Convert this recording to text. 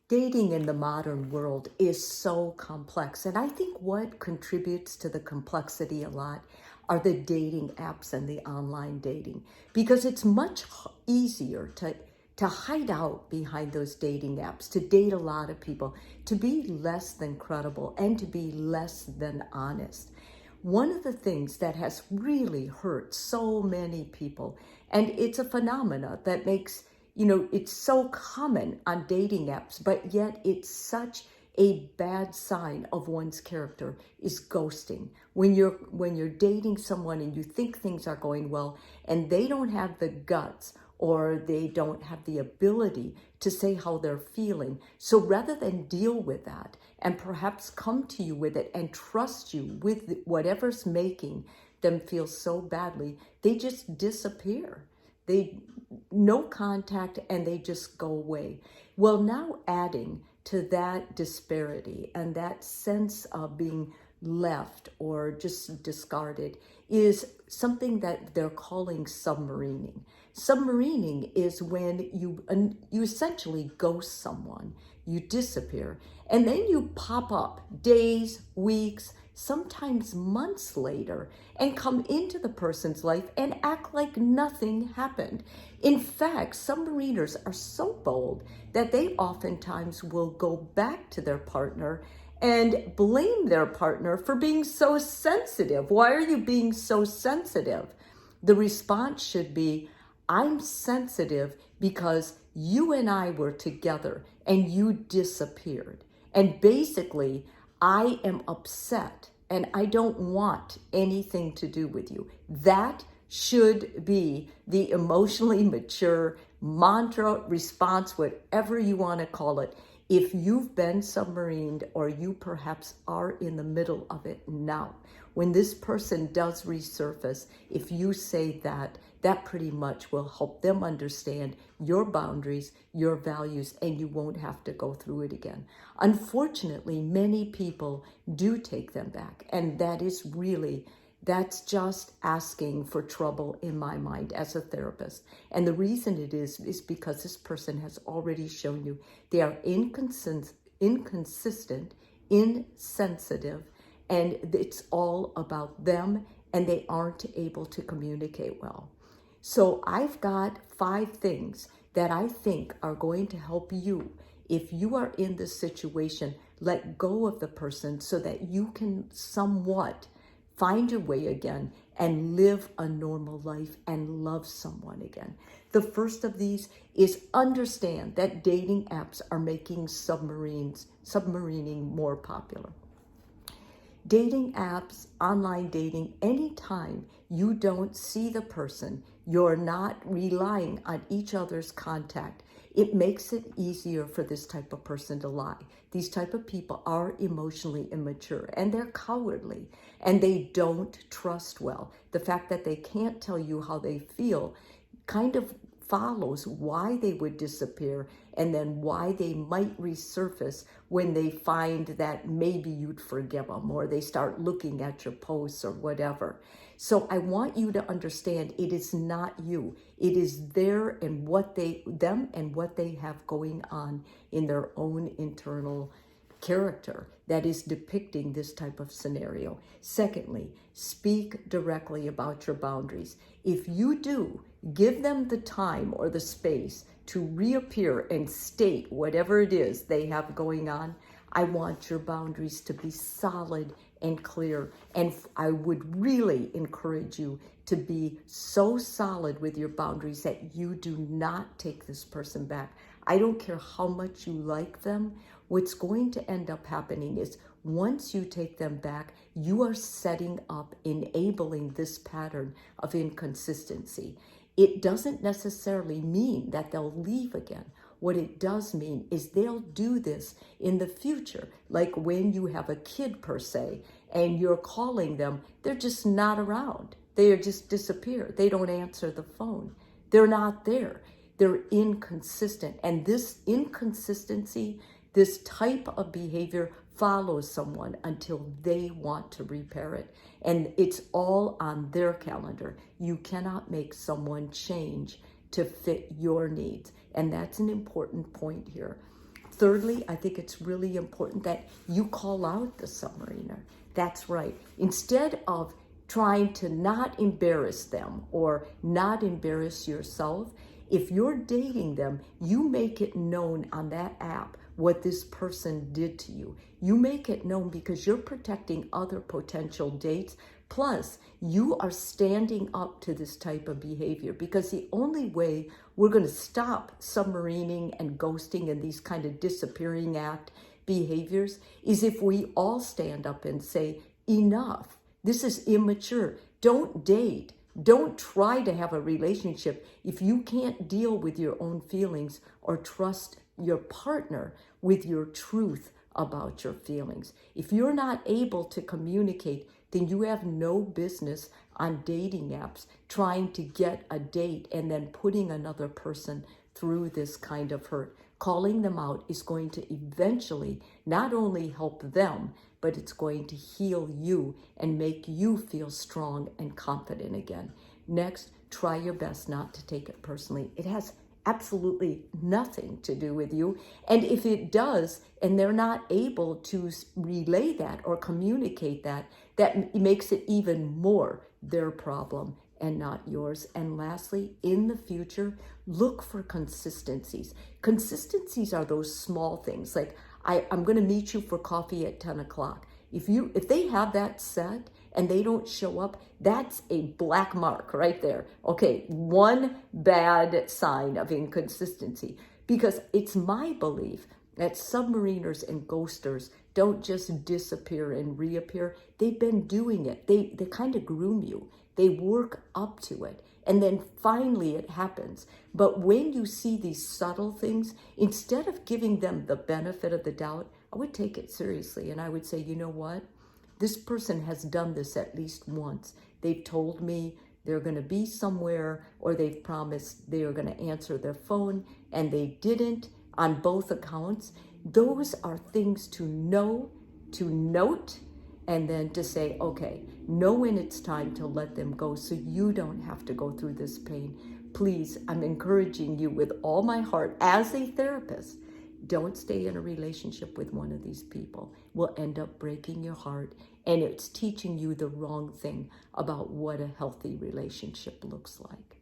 Dating in the modern world is so complex. And I think what contributes to the complexity a lot are the dating apps and the online dating, because it's much easier to hide out behind those dating apps, to date a lot of people, to be less than credible, and to be less than honest. One of the things that has really hurt so many people, and it's a phenomena that makes, it's so common on dating apps, but yet it's such a bad sign of one's character, is ghosting. When you're dating someone and you think things are going well and they don't have the guts or they don't have the ability to say how they're feeling. So rather than deal with that and perhaps come to you with it and trust you with whatever's making them feel so badly, they just disappear. They no contact and they just go away. Well, now adding to that disparity and that sense of being left or just discarded is something that they're calling submarining. Submarining is when you essentially ghost someone, you disappear, and then you pop up days, weeks, sometimes months later and come into the person's life and act like nothing happened. In fact, submariners are so bold that they oftentimes will go back to their partner and blame their partner for being so sensitive. Why are you being so sensitive? The response should be, I'm sensitive because you and I were together and you disappeared. And basically, I am upset and I don't want anything to do with you. That should be the emotionally mature mantra, response, whatever you want to call it. If you've been submarined or you perhaps are in the middle of it now, when this person does resurface, if you say that, that pretty much will help them understand your boundaries, your values, and you won't have to go through it again. Unfortunately, many people do take them back, and that's just asking for trouble in my mind as a therapist. And the reason it is because this person has already shown you they are inconsistent, insensitive, and it's all about them, and they aren't able to communicate well. So I've got 5 things that I think are going to help you if you are in this situation. Let go of the person so that you can somewhat find your way again and live a normal life and love someone again. The first of these is understand that dating apps are making submarining more popular. Dating apps, online dating, anytime you don't see the person, you're not relying on each other's contact, it makes it easier for this type of person to lie. These type of people are emotionally immature and they're cowardly and they don't trust well. The fact that they can't tell you how they feel kind of follows why they would disappear and then why they might resurface when they find that maybe you'd forgive them or they start looking at your posts or whatever. So I want you to understand it is not you. It is them and what they have going on in their own internal character that is depicting this type of scenario. Secondly, speak directly about your boundaries. If you do, give them the time or the space to reappear and state whatever it is they have going on. I want your boundaries to be solid and clear. And I would really encourage you to be so solid with your boundaries that you do not take this person back. I don't care how much you like them. What's going to end up happening is once you take them back, you are setting up, enabling this pattern of inconsistency. It doesn't necessarily mean that they'll leave again. What it does mean is they'll do this in the future, like when you have a kid per se, and you're calling them, they're just not around. They just disappear. They don't answer the phone. They're not there. They're inconsistent. And this inconsistency, this type of behavior follows someone until they want to repair it. And it's all on their calendar. You cannot make someone change to fit your needs. And that's an important point here. Thirdly, I think it's really important that you call out the submariner. That's right. Instead of trying to not embarrass them or not embarrass yourself, if you're dating them, you make it known on that app what this person did to you. You make it known because you're protecting other potential dates. Plus, you are standing up to this type of behavior, because the only way we're going to stop submarining and ghosting and these kind of disappearing act behaviors is if we all stand up and say, enough. This is immature. Don't date. Don't try to have a relationship if you can't deal with your own feelings or trust your partner with your truth about your feelings. If you're not able to communicate, then you have no business on dating apps trying to get a date and then putting another person through this kind of hurt. Calling them out is going to eventually not only help them, but it's going to heal you and make you feel strong and confident again. Next, try your best not to take it personally. It has absolutely nothing to do with you. And if it does, and they're not able to relay that or communicate that, that makes it even more their problem and not yours. And lastly, in the future, look for consistencies. Consistencies are those small things, like I'm going to meet you for coffee at 10 o'clock. If they have that set and they don't show up, that's a black mark right there. Okay, one bad sign of inconsistency, because it's my belief that submariners and ghosters don't just disappear and reappear. They've been doing it. They kind of groom you. They work up to it. And then finally it happens. But when you see these subtle things, instead of giving them the benefit of the doubt, I would take it seriously. And I would say, you know what? This person has done this at least once. They've told me they're going to be somewhere, or they've promised they are going to answer their phone, and they didn't on both accounts. Those are things to know, to note, and then to say, okay, know when it's time to let them go so you don't have to go through this pain. Please, I'm encouraging you with all my heart as a therapist, don't stay in a relationship with one of these people. Will end up breaking your heart, and it's teaching you the wrong thing about what a healthy relationship looks like.